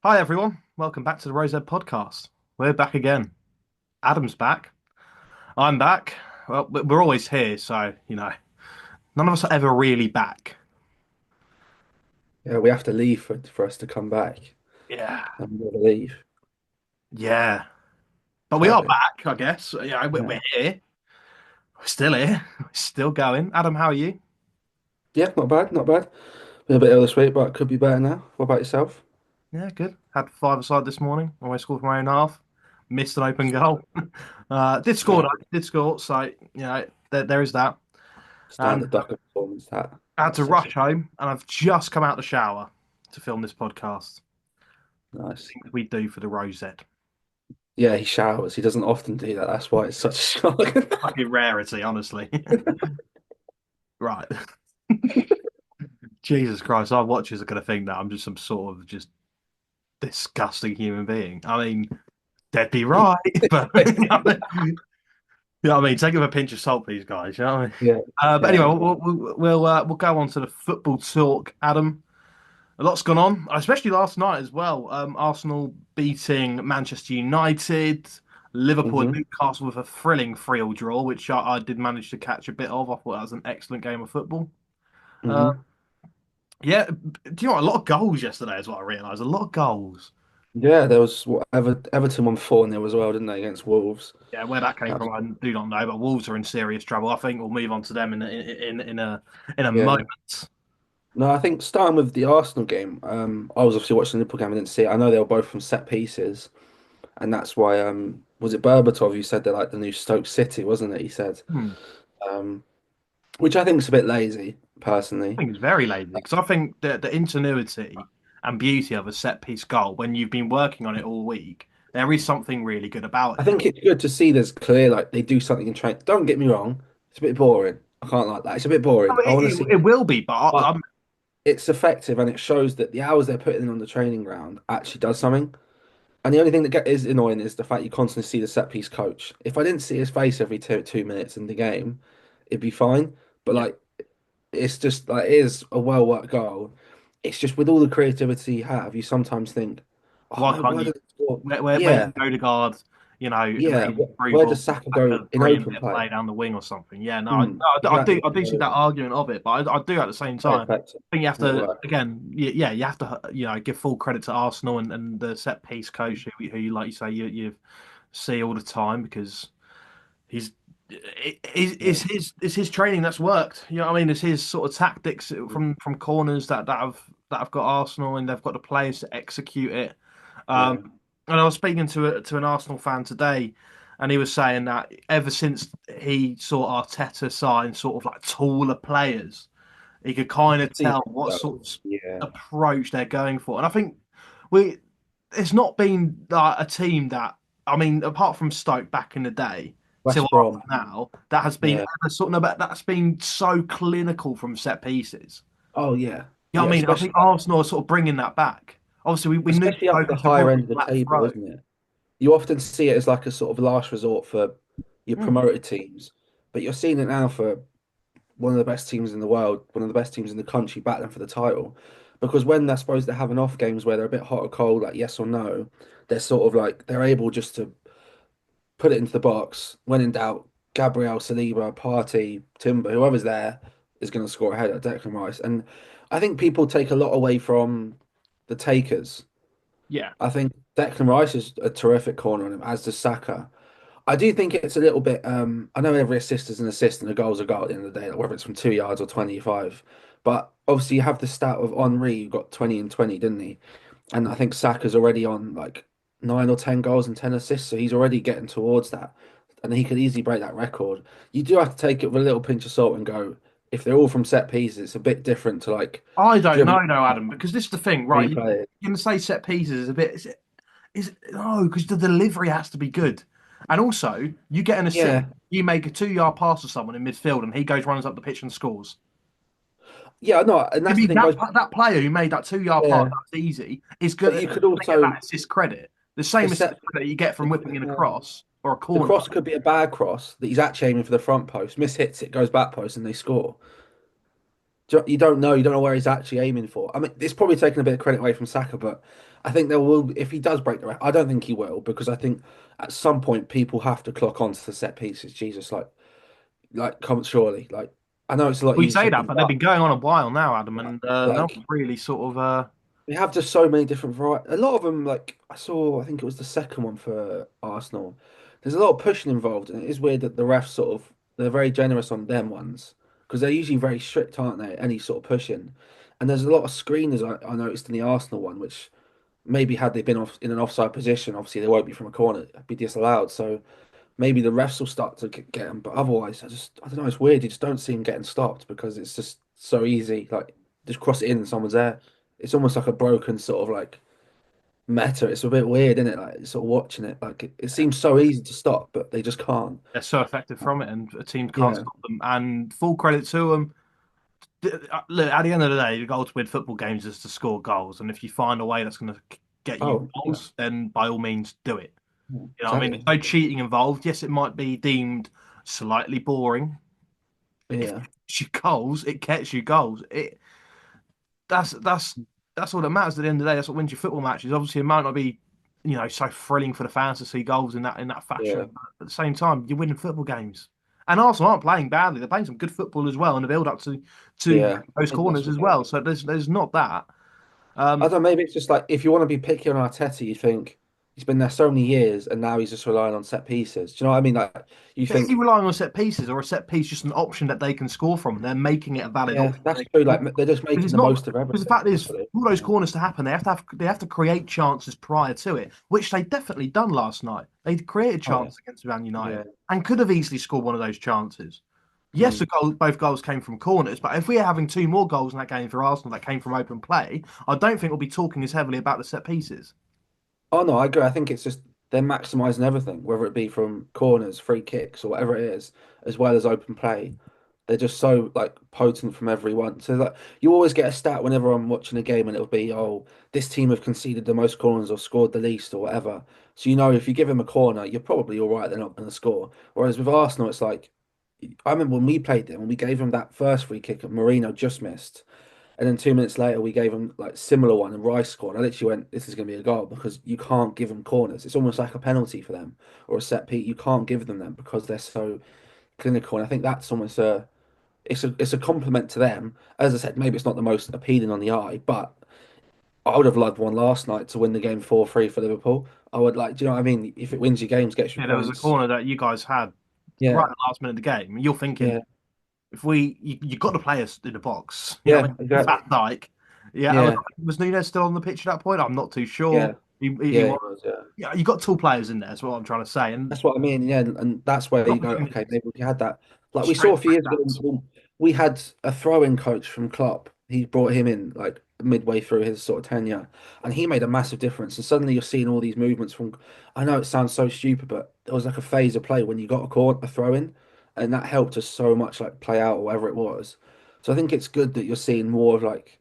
Hi everyone, welcome back to the Rose Ed podcast. We're back again. Adam's back. I'm back. Well, we're always here, so none of us are ever really back. Yeah, we have to leave for us to come back Yeah, and never leave. yeah. But we are Exactly. back, I guess. Yeah, Yeah. we're here. We're still here. We're still going. Adam, how are you? Yeah, not bad, not bad. Been a bit ill this week, but it could be better now. What about yourself? Yeah, good. Had five-a-side this morning. Almost scored from my own half. Missed an open goal. Did score though. Yeah. Did score. So there is that. Standard And Ducker performance, that. I had That's to such a rush home, and I've just come out the shower to film this podcast. nice. Things we do for the Rosette. Yeah, he showers. He doesn't often do that. That's why it's such a shock. Fucking rarity, honestly. Right. Jesus Christ, our watchers are going to think that I'm just some sort of just disgusting human being. I mean, they'd be right, but I mean, take it with a pinch of salt, please, guys. You know what I mean? Yeah, But yeah, anyway, exactly. we'll go on to the football talk, Adam. A lot's gone on, especially last night as well. Arsenal beating Manchester United, Liverpool and hmm Newcastle with a thrilling 3-3 draw, which I did manage to catch a bit of. I thought that was an excellent game of football. Uh, hmm yeah, do you know what? A lot of goals yesterday is what I realised. A lot of goals. Yeah, there was whatever Everton won 4-0 as well, didn't they, against Wolves? Yeah, where that came That from, was, I do not know. But Wolves are in serious trouble. I think we'll move on to them in a yeah. moment. No, I think starting with the Arsenal game, I was obviously watching the Liverpool game. I didn't see it. I know they were both from set pieces. And that's why was it Berbatov who said they're like the new Stoke City, wasn't it? He said, Hmm. um, which I think is a bit lazy, I personally. think it's very lazy because I think the ingenuity and beauty of a set piece goal when you've been working on it all week, there is something really good about I it. think it's good to see there's clear like they do something in train. Don't get me wrong, it's a bit boring. I can't like that. It's a bit I boring. mean, I want to see, it will be, but but it's effective and it shows that the hours they're putting in on the training ground actually does something. And the only thing that is annoying is the fact you constantly see the set piece coach. If I didn't see his face every 2 minutes in the game, it'd be fine. But yeah. like it's just like it is a well worked goal. It's just with all the creativity you have, you sometimes think, oh, Why can't why you? did it score? Where Yeah, does Odegaard, yeah. amazing through Where ball, does Saka Saka go in brilliant open bit of play? play down the wing or something? Yeah, no, Exactly. I do see that argument of it, but I do at the same Very time. effective. I think you have And it to worked. again, yeah, you have to give full credit to Arsenal and the set piece coach who you like you say you see all the time because he's Yeah. it's his training that's worked. You know what I mean? It's his sort of tactics from corners that have got Arsenal and they've got the players to execute it. Um, Yeah. and I was speaking to an Arsenal fan today, and he was saying that ever since he saw Arteta sign sort of like taller players, he could kind of See, tell what so, sort yeah. of approach they're going for. And I think we it's not been a team that I mean, apart from Stoke back in the day till West after Brom. now, that has been Yeah. ever sort of that's been so clinical from set pieces. Oh yeah. You know what Yeah. I mean? I think Arsenal are sort of bringing that back. Obviously, we knew the Especially up the focus was higher end of the flat table, throw. isn't it? You often see it as like a sort of last resort for your Hmm. promoted teams, but you're seeing it now for one of the best teams in the world, one of the best teams in the country battling for the title. Because when they're supposed to have an off games where they're a bit hot or cold, like yes or no, they're sort of like they're able just to put it into the box. When in doubt, Gabriel, Saliba, Partey, Timber, whoever's there is going to score ahead of Declan Rice. And I think people take a lot away from the takers. Yeah. I think Declan Rice is a terrific corner on him, as does Saka. I do think it's a little bit. I know every assist is an assist and a goal's a goal at the end of the day, like whether it's from 2 yards or 25. But obviously, you have the stat of Henri, who got 20 and 20, didn't he? And I think Saka's already on like 9 or 10 goals and 10 assists, so he's already getting towards that. And he could easily break that record. You do have to take it with a little pinch of salt and go, if they're all from set pieces, it's a bit different to like I don't dribbling know, no, Adam, because this is the thing, right? replay. You're going to say set pieces is a bit. No, because the delivery has to be good. And also, you get in a sit, Yeah, you make a 2 yard pass to someone in midfield, and he goes runs up the pitch and scores. yeah, no, and I that's the mean, thing goes. that player who made that 2 yard pass, Yeah, that's easy, is but good. you could They get also that assist credit. The the same assist set. credit you get from whipping in a Yeah. cross or a The corner. cross could be a bad cross that he's actually aiming for the front post, mishits it, goes back post, and they score. You don't know. You don't know where he's actually aiming for. I mean, it's probably taking a bit of credit away from Saka, but I think there will, if he does break the record, I don't think he will, because I think at some point people have to clock onto the set pieces. Jesus, come surely. Like, I know it's a lot We easier say said that, than but they've done. been going on a while now, Adam, But, and no like, one's really sort of. we have just so many different variety. A lot of them, like I saw, I think it was the second one for Arsenal. There's a lot of pushing involved, and it is weird that the refs sort of they're very generous on them ones because they're usually very strict, aren't they? Any sort of pushing, and there's a lot of screeners I noticed in the Arsenal one, which maybe had they been off in an offside position, obviously they won't be from a corner, be disallowed. So maybe the refs will start to get them, but otherwise, I don't know. It's weird. You just don't see them getting stopped because it's just so easy. Like just cross it in and someone's there. It's almost like a broken sort of like meta. It's a bit weird, isn't it? Like sort of watching it. Like it seems so easy to stop, but they just can't. they're so effective from it, and a team can't Yeah. stop them. And full credit to them. Look, at the end of the day, the goal to win football games is to score goals, and if you find a way that's going to get you Oh, yeah. goals, then by all means do it. Yeah, You know, what I mean, exactly. there's no cheating involved. Yes, it might be deemed slightly boring. If it Yeah. gets you goals, it gets you goals. That's that's that's all that matters at the end of the day. That's what wins your football matches. Obviously, it might not be, so thrilling for the fans to see goals in that Yeah. fashion. But at the same time, you're winning football games. And Arsenal aren't playing badly. They're playing some good football as well in the build up to Yeah. I those think that's corners the as thing. well. So there's not that. I don't Um, know, maybe it's just like if you want to be picky on Arteta, you think he's been there so many years and now he's just relying on set pieces. Do you know what I mean? Like you But is he think, relying on set pieces, or a set piece just an option that they can score from? They're making it a valid yeah, option that's they can true. score Like they're just because making it's the not most of because the everything. fact That's is, what it for is. those corners to happen, they have to create chances prior to it, which they definitely done last night. They created Oh yeah. chances against Man United Yeah. and could have easily scored one of those chances. Yes, Mm. both goals came from corners, but if we're having two more goals in that game for Arsenal that came from open play, I don't think we'll be talking as heavily about the set pieces. Oh no, I agree. I think it's just they're maximizing everything, whether it be from corners, free kicks, or whatever it is, as well as open play. They're just so like potent from every one. So like you always get a stat whenever I'm watching a game, and it'll be, oh, this team have conceded the most corners or scored the least or whatever. So you know if you give them a corner, you're probably all right. They're not going to score. Whereas with Arsenal, it's like I remember when we played them, when we gave them that first free kick that Marino just missed. And then 2 minutes later, we gave them like similar one, and Rice scored. I literally went, "This is going to be a goal," because you can't give them corners. It's almost like a penalty for them or a set piece. You can't give them because they're so clinical. And I think that's almost a compliment to them. As I said, maybe it's not the most appealing on the eye, but I would have loved one last night to win the game 4-3 for Liverpool. I would like, do you know what I mean? If it wins your games, gets you Yeah, there was a points. corner that you guys had right Yeah, at the last minute of the game. You're thinking, yeah, if you got the players in the box, yeah, It's exactly. Van Dijk. Yeah, Yeah, was Nunes still on the pitch at that point? I'm not too sure. yeah, He yeah, was. it was, yeah. Yeah, you got two players in there. Is what I'm trying to say, and That's what I mean. Yeah, and that's where you Rob go, okay, Nunes maybe we had that. Like we saw straight a few years ago, backs. we had a throwing coach from Klopp. He brought him in like midway through his sort of tenure, and he made a massive difference. And suddenly you're seeing all these movements from. I know it sounds so stupid, but it was like a phase of play when you got a throw in, and that helped us so much, like play out or whatever it was. So I think it's good that you're seeing more of like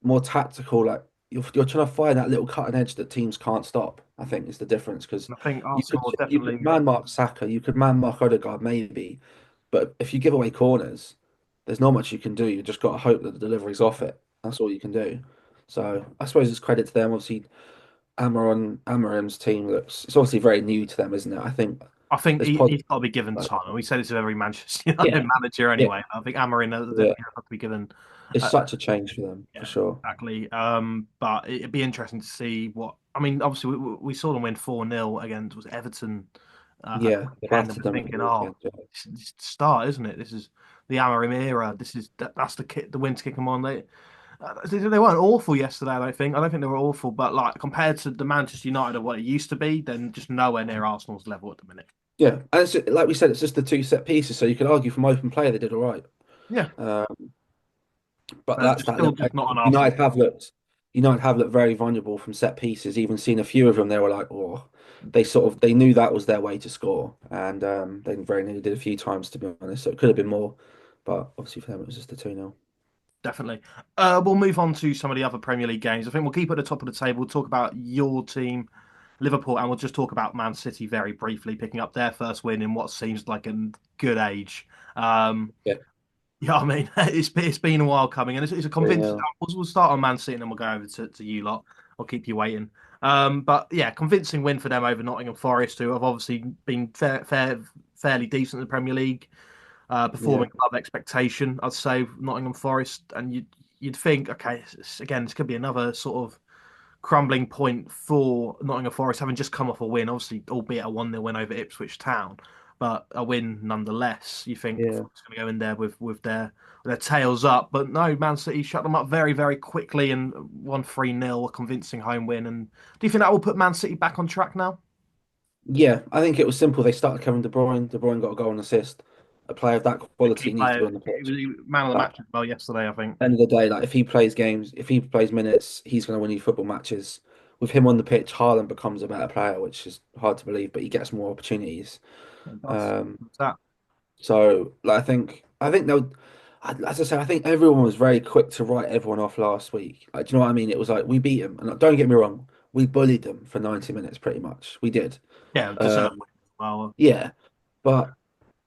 more tactical. Like you're trying to find that little cutting edge that teams can't stop. I think is the difference because And I think you could Arsenal are you could definitely. man mark Saka, you could man mark Odegaard maybe, but if you give away corners, there's not much you can do. You just got to hope that the delivery's off it. That's all you can do. So I suppose it's credit to them. Obviously, Amarim's team looks. It's obviously very new to them, isn't it? I think I think there's he's positive. got to be given Like, time, and we say this of every Manchester yeah, United manager yeah, anyway. I think Amarin has yeah. definitely got to be given. It's Uh, such a change for them for yeah, sure. exactly. But it'd be interesting to see what. I mean, obviously we saw them win 4-0 against was Everton at the Yeah, they weekend, and battered we're them at the thinking, oh, weekend. Yeah, this is the start, isn't it? This is the Amarim era. That's the win to kick them on. They weren't awful yesterday. I don't think they were awful, but like compared to the Manchester United of what it used to be, then just nowhere near Arsenal's level at the minute. yeah, and it's like we said, it's just the two set pieces. So you could argue from open play they did all right. Yeah, But but that's just that still little. just not on Arsenal. United have looked very vulnerable from set pieces. Even seen a few of them, they were like, oh, they knew that was their way to score, and they very nearly did a few times to be honest. So it could have been more, but obviously for them it was just a 2-0. Definitely. We'll move on to some of the other Premier League games. I think we'll keep at the top of the table. We'll talk about your team, Liverpool, and we'll just talk about Man City very briefly, picking up their first win in what seems like a good age. Um, Yeah, yeah, I mean, it's been a while coming, and it's a convincing. 3-0. We'll start on Man City, and then we'll go over to you lot. I'll keep you waiting. But yeah, convincing win for them over Nottingham Forest, who have obviously been fairly decent in the Premier League, Yeah, performing above expectation. I'd say Nottingham Forest, and you'd think, okay, again, this could be another sort of crumbling point for Nottingham Forest, having just come off a win, obviously, albeit a 1-0 win over Ipswich Town, but a win nonetheless. You think yeah. Forest going to go in there with their tails up, but no, Man City shut them up very, very quickly and won 3-0, a convincing home win. And do you think that will put Man City back on track now? Yeah, I think it was simple. They started Kevin De Bruyne. De Bruyne got a goal and assist. A player of that The quality key needs to be player, on the it pitch. was man of the Like, match as well yesterday, I think. end of the day, like if he plays games, if he plays minutes, he's going to win you football matches. With him on the pitch, Haaland becomes a better player, which is hard to believe, but he gets more opportunities. It does. Um, What's that? so like, I think they'll, as I say, I think everyone was very quick to write everyone off last week. Like, do you know what I mean? It was like we beat them, and like, don't get me wrong, we bullied them for 90 minutes, pretty much. We did. Yeah, deserved Um, win as well. yeah, but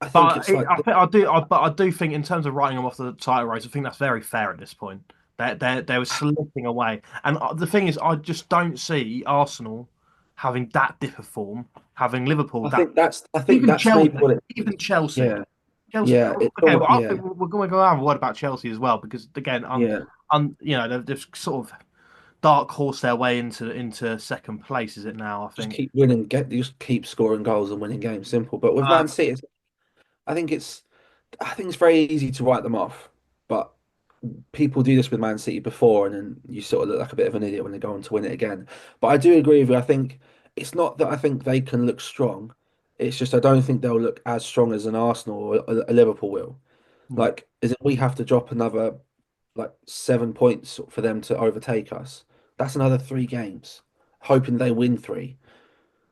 I think But it's like, I do think in terms of writing them off the title race, I think that's very fair at this point. They were slipping away, and the thing is, I just don't see Arsenal having that dip of form, having Liverpool that I think even that's Chelsea, maybe what it even is. Chelsea, Yeah, Chelsea. yeah, it's Okay, all, well, I yeah, think we're going to have a word about Chelsea as well because again, yeah. they've sort of dark horse their way into second place. Is it now? I Just think. keep winning, just keep scoring goals and winning games. Simple. But with Uh, Man City, I think it's, I think it's very easy to write them off. But people do this with Man City before, and then you sort of look like a bit of an idiot when they go on to win it again. But I do agree with you. I think it's not that I think they can look strong. It's just I don't think they'll look as strong as an Arsenal or a Liverpool will. hmm, Like, is it we have to drop another like 7 points for them to overtake us? That's another 3 games, hoping they win three,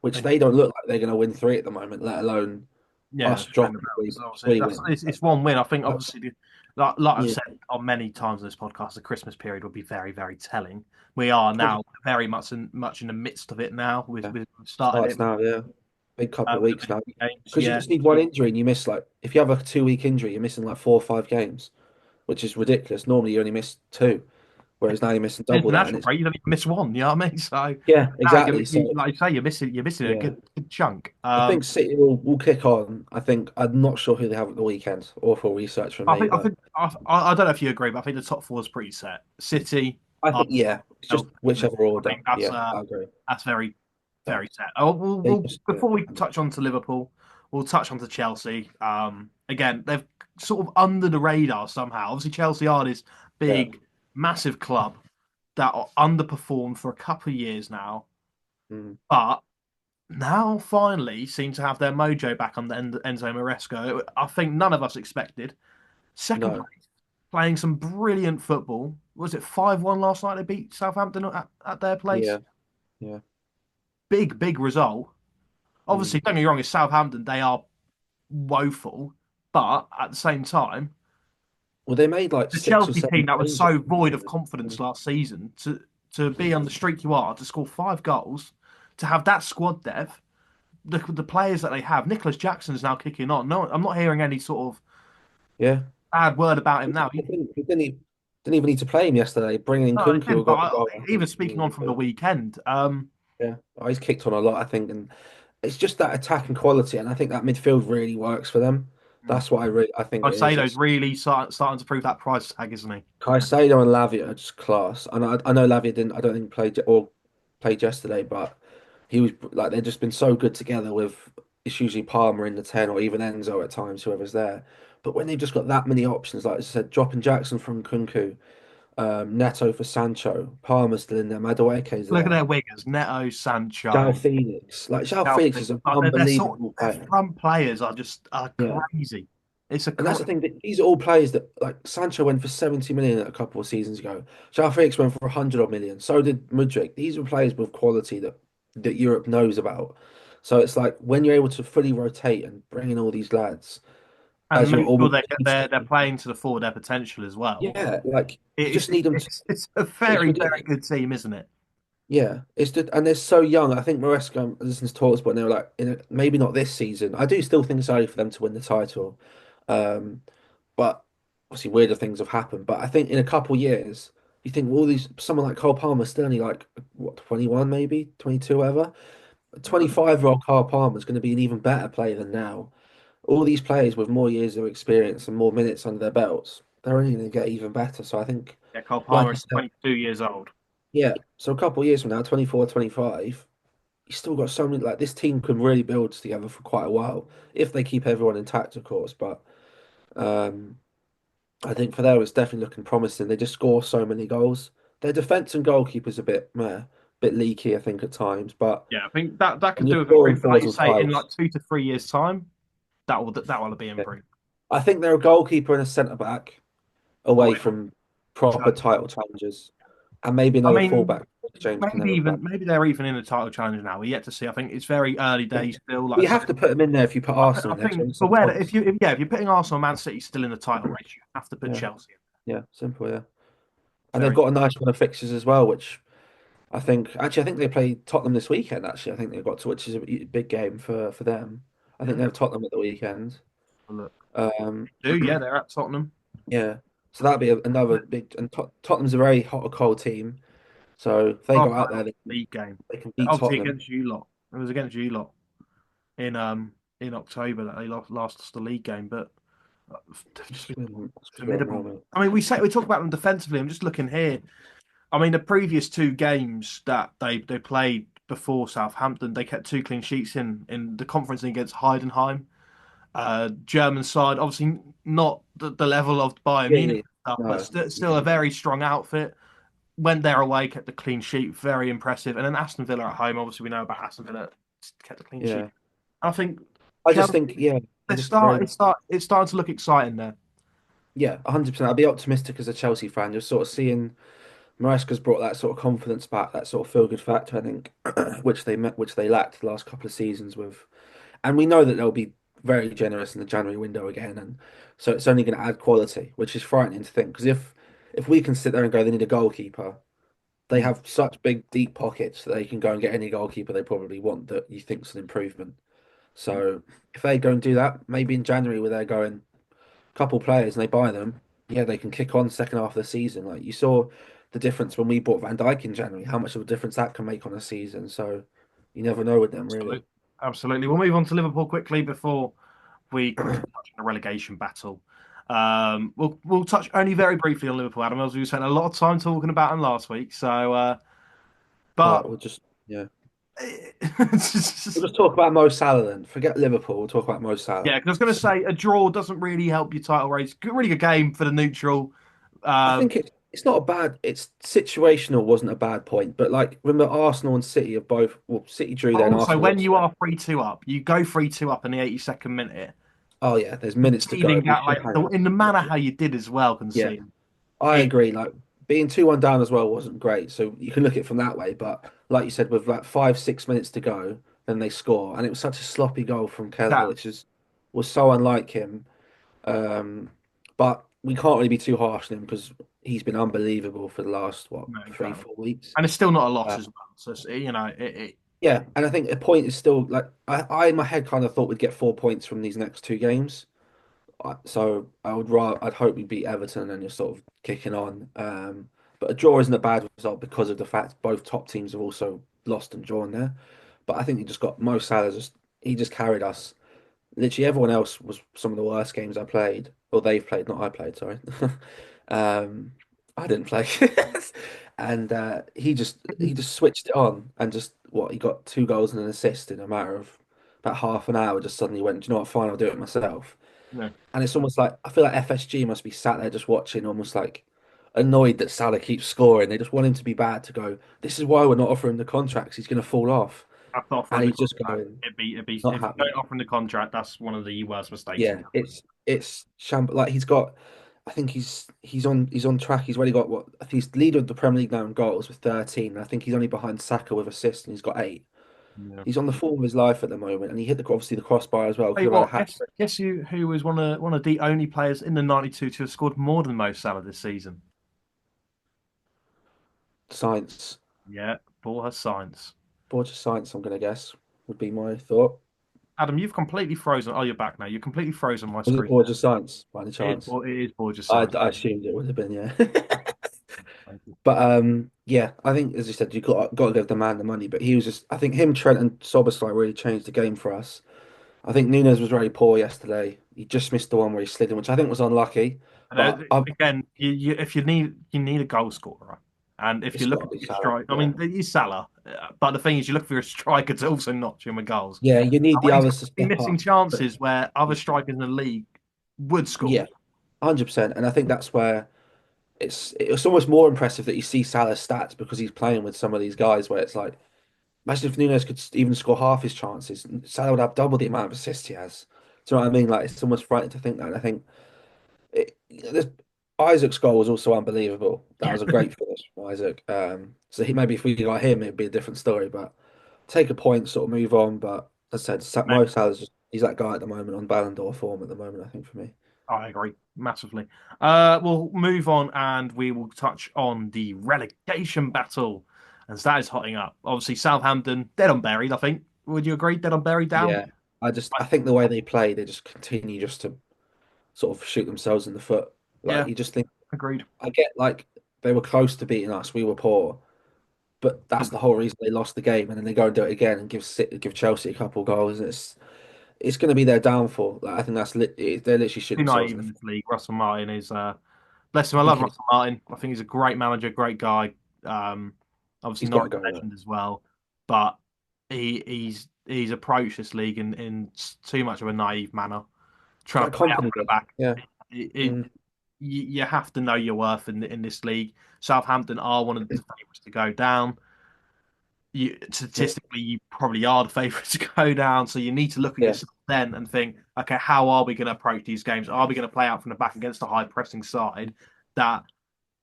which they don't look like they're going to win three at the moment, let alone Yeah, us defend the dropping balance. Obviously, three that's wins. it's one win. I think Like, obviously, like I've yeah, said on many times on this podcast, the Christmas period would be very, very telling. We are probably now very much in the midst of it now. yeah. We've started Starts it now, yeah. Big couple of with the weeks now. big games. Because you Yeah, just need one injury and you miss like if you have a 2 week injury, you're missing like 4 or 5 games, which is ridiculous. Normally you only miss two, whereas now you're missing double that, and international it's break. You don't even miss one. You know what I mean? So yeah, now exactly. So like you say, you're missing a yeah. good chunk. I think City will kick on. I think I'm not sure who they have at the weekend. Awful research from I me, think I but think I don't know if you agree, but I think the top four is pretty set. City, I think yeah, Arsenal, it's just Chelsea. whichever I order. think that's Yeah, uh I agree. that's very Yeah, very set. Oh, they just yeah, before we touch on to Liverpool, we'll touch on to Chelsea. Again, they've sort of under the radar somehow. Obviously, Chelsea are this yeah. big, massive club that are underperformed for a couple of years now, Mm. but now finally seem to have their mojo back on the Enzo Maresca. I think none of us expected. Second No, place, playing some brilliant football. Was it 5-1 last night? They beat Southampton at their place. yeah, yeah. Big, big result. Mm. Obviously, don't get me wrong, it's Southampton. They are woeful. But at the same time, Well, they made like the six or Chelsea seven team that was changes. so void of confidence last season to be on the streak you are, to score 5 goals, to have that squad depth, the players that they have. Nicholas Jackson is now kicking on. No, I'm not hearing any sort of Yeah. bad word about him now. He didn't even need to play him yesterday. Bringing in No, I Kunku who didn't. But got the goal, I even think. speaking on from the weekend, Yeah, oh, he's kicked on a lot, I think, and it's just that attacking quality, and I think that midfield really works for them. That's what I think it is. Caicedo's It's really starting to prove that price tag, isn't he? Caicedo and Lavia are just class. And I know Lavia didn't. I don't think played yesterday, but he was like they've just been so good together. With it's usually Palmer in the 10 or even Enzo at times, whoever's there. But when they've just got that many options, like I said, dropping Jackson from Kunku, Neto for Sancho, Palmer's still in there, Madueke's Look at there. their wingers, Neto, João Sancho, Felix. Like João Felix Chelsea. is an Like unbelievable their player. front players are just Yeah. crazy. It's a And that's the thing, that these are all players that like Sancho went for 70 million a couple of seasons ago. João Felix went for 100 odd million. So did Mudryk. These are players with quality that Europe knows about. So it's like when you're able to fully rotate and bring in all these lads and as you're make sure almost they're playing to the full of their potential as well. yeah, like you It's just need them to it's a it's very very ridiculous. good team, isn't it? Yeah, it's just, and they're so young. I think Maresca listens to Talksport, and they were like, maybe not this season. I do still think it's early for them to win the title, but obviously weirder things have happened. But I think in a couple years, you think all these someone like Cole Palmer still only like what 21 maybe 22 whatever. A Yeah, 25-year-old Cole Palmer is going to be an even better player than now. All these players with more years of experience and more minutes under their belts, they're only going to get even better. So I think, yeah, Cole like Palmer you is said, 22 years old. yeah. So a couple of years from now, 24, 25, you still got so many. Like this team can really build together for quite a while if they keep everyone intact, of course. But um, I think for them, it's definitely looking promising. They just score so many goals. Their defense and goalkeeper's a bit meh, bit leaky, I think, at times. But Yeah, I think that when could you're do with scoring improvement. Like forwards you and say, in files, like 2 to 3 years' time, that will be yeah. improved. I think they're a goalkeeper and a centre back away Away from from proper challenge. title challenges, and maybe I another mean, fullback. James can never back. maybe they're even in the title challenge now. We're yet to see. I think it's very early Yeah. days still. Like But I you say, have to put them in there if you put Arsenal I in there. So think it's for some where if points. you if you're putting Arsenal, and Man City still in the title race, you have to put Yeah, Chelsea in. yeah, simple. Yeah, and they've Very got a nice run of fixtures as well, which I think they play Tottenham this weekend. Actually, I think they've got to, which is a big game for them. I think they yeah. have Tottenham at the weekend. Look, Um, do yeah, they're at Tottenham. yeah, so that'd be another big. And Tottenham's a very hot or cold team, so if they Our go out there, final league game, they can beat obviously Tottenham. against you lot. It was against you lot in October that they lost us the league game, but they've just been What's going formidable. on, mate? I mean, we talk about them defensively. I'm just looking here. I mean, the previous two games that they played before Southampton, they kept two clean sheets in the conference against Heidenheim. German side, obviously not the level of Bayern Yeah, Munich yeah. stuff, but No, still a very strong outfit. Went there away, kept the clean sheet, very impressive. And then Aston Villa at home, obviously we know about Aston Villa, kept the clean sheet. yeah. I think I just Chelsea, think, yeah, they're just very, it's starting to look exciting there. yeah, 100%. I'll be optimistic as a Chelsea fan. Just sort of seeing Maresca's brought that sort of confidence back, that sort of feel-good factor, I think, which they lacked the last couple of seasons with. And we know that they'll be very generous in the January window again, and so it's only going to add quality, which is frightening to think. Because if we can sit there and go, they need a goalkeeper, they Mm. have such big, deep pockets that they can go and get any goalkeeper they probably want that you think's an improvement. So if they go and do that, maybe in January where they're going couple players and they buy them, yeah, they can kick on second half of the season. Like you saw the difference when we bought Van Dijk in January, how much of a difference that can make on a season. So you never know with them really. Absolutely. Absolutely. We'll move on to Liverpool quickly before we come to touch on the relegation battle. We'll touch only very briefly on Liverpool, Adam, as we spent a lot of time talking about them last week. So, All right, but we'll just yeah. it's We'll just- just talk about Mo Salah then. Forget Liverpool. We'll talk about Mo yeah, Salah. 'cause I was going to say a draw doesn't really help your title race. Really good game for the neutral. I Um, think it's not a bad. It's situational. Wasn't a bad point, but like remember Arsenal and City have both. Well, City drew but there and also, Arsenal when lost you there. are 3-2 up, you go 3-2 up in the 82nd minute, Oh yeah, there's minutes to go. conceding We out should like hang on. in the manner how you did as well, Yeah. conceding. I It, agree. Like being 2-1 down as well wasn't great. So you can look at it from that way. But like you said, with like 5, 6 minutes to go, then they score. And it was such a sloppy goal from Kelleher, that which is was so unlike him. Um, but we can't really be too harsh on him because he's been unbelievable for the last, what, no, three, exactly. 4 weeks. And it's still not a loss Uh, as well. So you know, yeah, and I think a point is still like I in my head kind of thought we'd get 4 points from these next two games. So I'd hope we beat Everton and just sort of kicking on. But a draw isn't a bad result because of the fact both top teams have also lost and drawn there. But I think he just got Mo Salah he just carried us. Literally everyone else was some of the worst games I played, or they've played, not I played, sorry. Um, I didn't play. And he just switched it on and just what he got 2 goals and an assist in a matter of about half an hour. Just suddenly went, do you know what? Fine, I'll do it myself. no, And it's almost like I feel like FSG must be sat there just watching, almost like annoyed that Salah keeps scoring. They just want him to be bad to go, this is why we're not offering the contracts. He's going to fall off. after And offering the he's just contract, going, it'd be not if you happening. don't offer him the contract, that's one of the worst mistakes you Yeah, can. it's like he's got. I think he's on track. He's already got what he's leader of the Premier League now in goals with 13. I think he's only behind Saka with assists and he's got 8. Yeah. He's on the form of his life at the moment, and he hit the obviously the crossbar as well. Tell Could you have had a what, hat trick. guess who was one of the only players in the 92 to have scored more than Mo Salah this season? Science, Yeah, Borja Science. Borja Science. I'm gonna guess would be my thought. Adam, you've completely frozen. Oh, you're back now. You're completely frozen my Was it screen. Borja Science by any chance? It is Borja Science. I assumed it would have been, yeah. But yeah, I think as you said, you got to give the man the money. But he was just, I think him, Trent, and Szoboszlai really changed the game for us. I think Nunes was very poor yesterday. He just missed the one where he slid in, which I think was unlucky. And But I've, again, if you need a goal scorer, and if it's you're got looking to be for your Salah. strike, I Yeah, mean, he's Salah, but the thing is, you look for a striker to also notch in with goals. yeah, you need And the when he's others to been step missing up. But chances where other strikers in the league would score. yeah, 100%. And I think that's where it's almost more impressive that you see Salah's stats because he's playing with some of these guys where it's like, imagine if Nunes could even score half his chances, Salah would have double the amount of assists he has. Do you know what I mean? Like it's almost frightening to think that. And I think this Isaac's goal was also unbelievable. That was a great finish from Isaac. So he maybe if we got him, it'd be a different story. But take a point, sort of move on. But as I said, Mo Salah's just he's that guy at the moment on Ballon d'Or form at the moment. I think for me. I agree massively. We'll move on and we will touch on the relegation battle as that is hotting up. Obviously, Southampton dead on buried. I think. Would you agree? Dead on buried down. Yeah, I think the way they play, they just continue just to sort of shoot themselves in the foot. Like Yeah, you just think agreed. I get like they were close to beating us, we were poor, but that's the whole reason they lost the game, and then they go and do it again and give Chelsea a couple of goals, and it's going to be their downfall. Like I think they're literally shooting Too themselves naive in the in foot. this league. Russell Martin is bless him. I I think love Russell Martin. I think he's a great manager, great guy. Obviously he's got to Norwich go though. legend as well, but he's approached this league in too much of a naive manner, It's trying like to play out company for the did. back. Yeah. It, Mm. you have to know your worth in this league. Southampton are one of the favourites to go down. Yeah. Statistically, you probably are the favourites to go down. So you need to look at Yeah. yourself then and think, okay, how are we going to approach these games? Are we going to play out from the back against a high pressing side that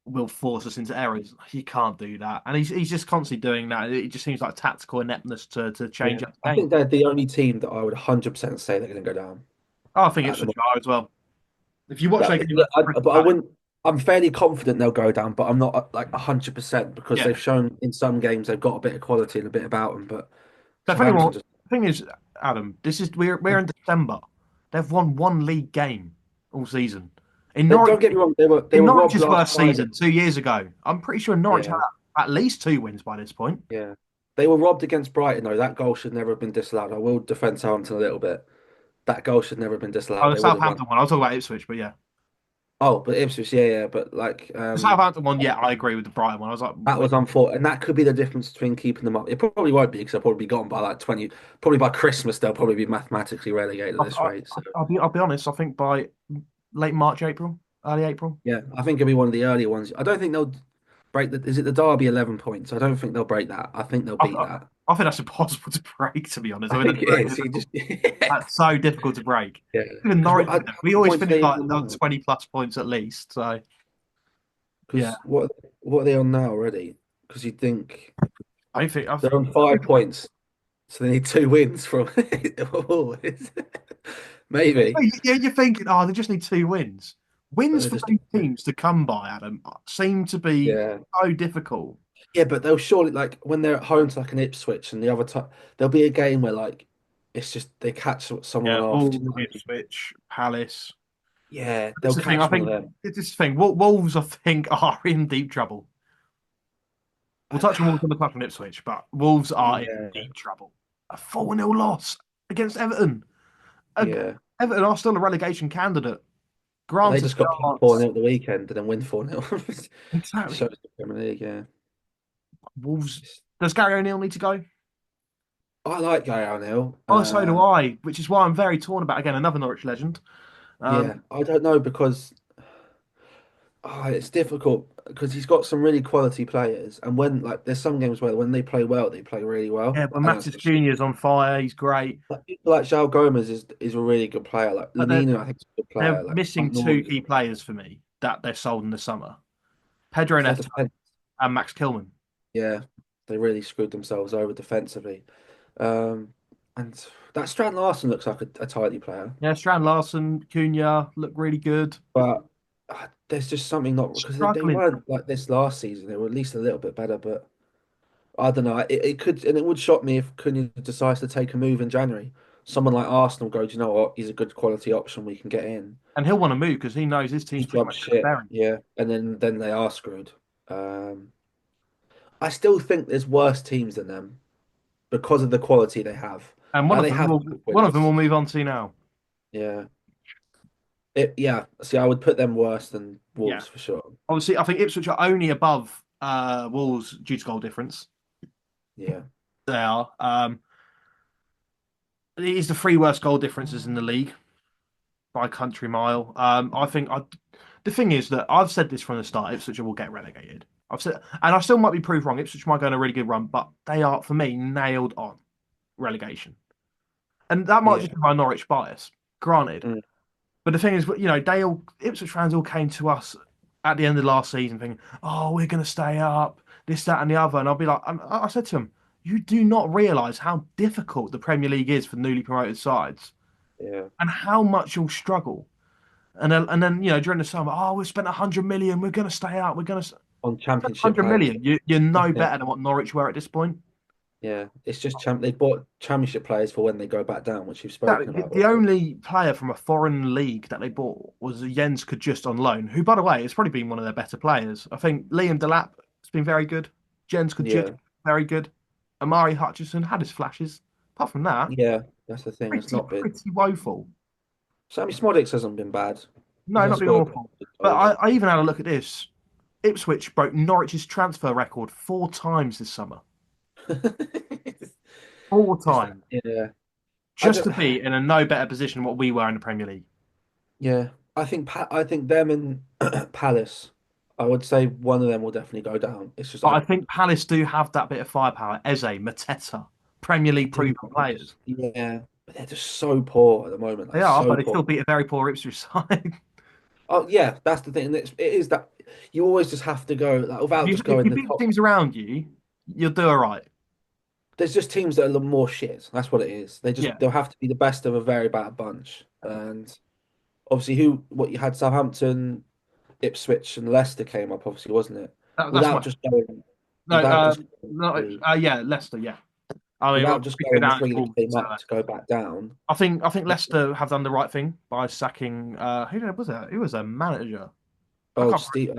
will force us into errors? You can't do that, and he's just constantly doing that. It just seems like tactical ineptness to Yeah. change up the I game. think they're the only team that I would 100% say they're going to go down Oh, I think at the Ipswich moment. are as well. If you watch that game Yeah, at Crystal but I Palace, wouldn't. I'm fairly confident they'll go down, but I'm not like 100% because yeah. they've shown in some games they've got a bit of quality and a bit about them. But So if anyone, Southampton just the thing is, Adam, this is we're in December. They've won one league game all season. In Norwich, don't get me wrong, they in were robbed Norwich's last worst Friday. season 2 years ago, I'm pretty sure Norwich had Yeah, at least two wins by this point. yeah. They were robbed against Brighton though. That goal should never have been disallowed. I will defend Southampton a little bit. That goal should never have been Oh, disallowed. the They would have won. Southampton one. I'll talk about Ipswich, but yeah, Oh, but Ipswich, yeah, yeah. But like, the Southampton one, yeah, I agree with the Brighton one. I was like, that wait, was unfortunate, and that could be the difference between keeping them up. It probably won't be because they'll probably be gone by like 20. Probably by Christmas, they'll probably be mathematically relegated at I, this I, rate. So. I'll be honest. I think by late March, April, early April, Yeah, I think it'll be one of the earlier ones. I don't think they'll break the. Is it the Derby 11 points? I don't think they'll break that. I think they'll beat that. I think that's impossible to break. To be honest, I I mean think that's it very is. He difficult. just yeah, That's so difficult to break. yeah. Even Because Norwich, we how always points are finish they like on on now? 20 plus points at least. So yeah, Because what are they on now already? Because you think I they're on think 5 points, so they need two wins from. Oh, maybe. you're thinking, oh, they just need two wins. But Wins they're for just these teams to come by, Adam, seem to be yeah. so difficult. Yeah, but they'll surely like when they're at home to like an Ipswich and the other time there'll be a game where like it's just they catch someone Yeah, off. Do you Wolves, know what I mean? Ipswich, Palace. Yeah, That's they'll the thing. I catch one of think them. it's this thing. Wolves, I think, are in deep trouble. We'll touch on Wolves on the touch on Ipswich, but Wolves are in Yeah, deep trouble. A 4-0 loss against Everton. Uh, yeah. Everton are still a relegation candidate. But they Granted, just they got kicked aren't 4-0 at the weekend and then win 4-0. exactly. Shows the Premier League, yeah. Wolves. Does Gary O'Neill need to go? I like Gary O'Neill. Oh, so do I, which is why I'm very torn about again another Norwich legend. Yeah, Um, I don't know because it's difficult because he's got some really quality players, and when like there's some games where when they play well, they play really well, yeah, but and that's Matis for sure. Junior's on fire. He's great, Like people like João Gomez is a really good player. Like but Lamina, I think is a good they're player. Like missing two Norwood, key players for me that they've sold in the summer: Pedro it's their Neto defense. and Max Kilman. Yeah, they really screwed themselves over defensively. Um, and that Strand Larson looks like a tidy player, Yeah, Strand Larson, Cunha look really good. but there's just something not because they Struggling. weren't like this last season. They were at least a little bit better, but I don't know. It could and it would shock me if Cunha decides to take a move in January. Someone like Arsenal go, do you know what? He's a good quality option we can get in. And he'll want to move because he knows his His team's pretty job's much going to shit, bury him. yeah, and then they are screwed. Um, I still think there's worse teams than them because of the quality they have, And and they have one of them winners. will move on to now. Yeah, yeah. See, I would put them worse than Yeah. Wolves for sure. Obviously, I think Ipswich are only above Wolves due to goal difference. Yeah, They are. It is the three worst goal differences in the league by country mile. The thing is that I've said this from the start. Ipswich will get relegated. I've said, and I still might be proved wrong. Ipswich might go on a really good run, but they are for me nailed on relegation, and that might yeah, just be my Norwich bias. Granted, mm, but the thing is, Ipswich fans all came to us at the end of last season thinking, "Oh, we're going to stay up, this, that, and the other." And I'll be like, I said to them, "You do not realise how difficult the Premier League is for newly promoted sides, yeah. and how much you'll struggle." And then during the summer, oh, we've spent 100 million, we're going to stay up, we're going to spend On Championship 100 players. million. You're no better than what Norwich were at this point. Yeah, it's just they bought Championship players for when they go back down, which you've spoken Exactly. about The already. only player from a foreign league that they bought was Jens just on loan, who, by the way, has probably been one of their better players. I think Liam Delap has been very good. Jens just Yeah, very good. Amari Hutchison had his flashes. Apart from that, yeah, that's the thing. It's pretty, not been. pretty woeful. Sammy Smodics hasn't been bad. He No, has not been scored awful. good But goals. I even had a look at this. Ipswich broke Norwich's transfer record 4 times this summer. Four It's times. yeah. I Just don't. to be in a no better position than what we were in the Premier League. Yeah, I think them and Palace. I would say one of them will definitely go down. It's just But I think Palace do have that bit of firepower. Eze, Mateta, Premier League do, proven players. yeah, but they're just so poor at the moment. They Like are, but so they poor. still beat a very poor Ipswich side. Oh yeah, that's the thing. And it is that you always just have to go like without just If going you the beat top. teams around you, you'll do all right. There's just teams that are a little more shit. That's what it is. Yeah, They'll have to be the best of a very bad bunch. And obviously, what you had Southampton, Ipswich, and Leicester came up. Obviously, wasn't it? that's Without my just going, no. without just going No, through, yeah, Leicester. Yeah, I mean, we'll without just we go going the down to three that Wolves. came So up to go back down. I think Leicester have done the right thing by sacking. Was that? Who was a manager? I Oh, can't. Steve,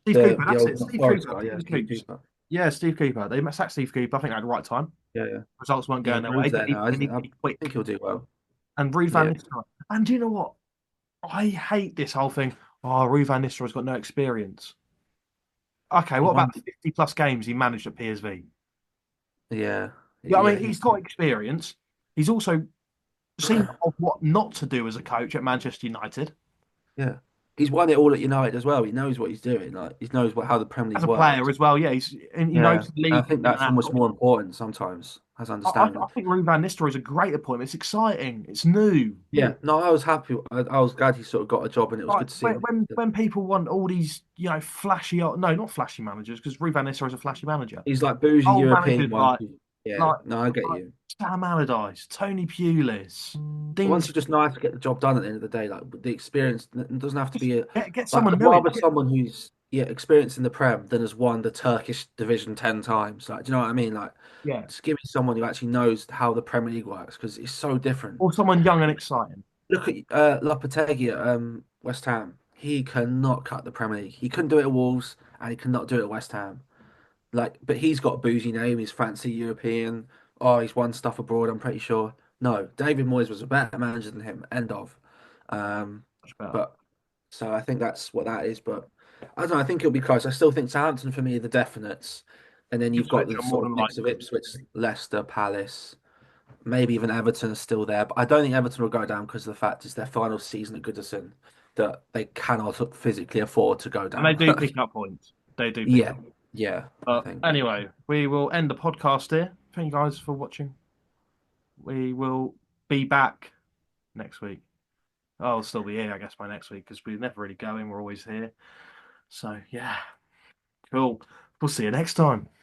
Steve Cooper. the That's it. old Steve Forest Cooper. guy, yeah, Steve Steve Coops. Cooper. Yeah, Steve Cooper. They sacked Steve Cooper. I think at the right time. Yeah, yeah, Results weren't yeah. going their way, Rude's but there now, they isn't need it? to I be think quick. he'll do well. And Ruud van Yeah, Nistelrooy. And do you know what? I hate this whole thing. Oh, Ruud van Nistelrooy's got no experience. Okay, he what about won. the 50 plus games he managed at PSV? Yeah, Yeah, I yeah, mean, he's got experience. He's also seen of what not to do as a coach at Manchester United. yeah. He's won it all at United as well. He knows what he's doing. Like he knows how the Premier As League a player works. as well, yeah, he Yeah, knows the and I league think in and that's almost out. more important sometimes as I understanding. think Ruud van Nistelrooy is a great appointment. It's exciting. It's new. Yeah, no, I was happy. I was glad he sort of got a job, and it was Like good to see when him. when people want all these flashy, no, not flashy managers, because Ruud van Nistelrooy is a flashy manager. He's like bougie Old European managers one. like Yeah, like no, I get like you. Sam Allardyce, Tony Pulis, The Dean. ones who just know how to get the job done at the end of the day, like the experience, it doesn't have to Just be a get like someone I'd new in. rather someone who's experienced in the Prem than has won the Turkish division 10 times. Like, do you know what I mean? Like, Yeah, just give me someone who actually knows how the Premier League works because it's so different. or someone young and exciting. Look at Lopetegui at West Ham. He cannot cut the Premier League. He couldn't do it at Wolves, and he cannot do it at West Ham. Like, but he's got a boozy name. He's fancy European. Oh, he's won stuff abroad. I'm pretty sure. No, David Moyes was a better manager than him. End of. Um, Much better. but so I think that's what that is. But I don't know. I think it'll be close. I still think Southampton for me are the definites, and then you've got Ipswich the are more sort of than mix of likely. Ipswich, Leicester, Palace. Maybe even Everton are still there, but I don't think Everton will go down because of the fact it's their final season at Goodison that they cannot physically afford to go And they down. do pick up points. They do pick Yeah, up. yeah, I But think. anyway, we will end the podcast here. Thank you guys for watching. We will be back next week. I'll still be here, I guess, by next week because we're never really going. We're always here. So, yeah, cool. We'll see you next time.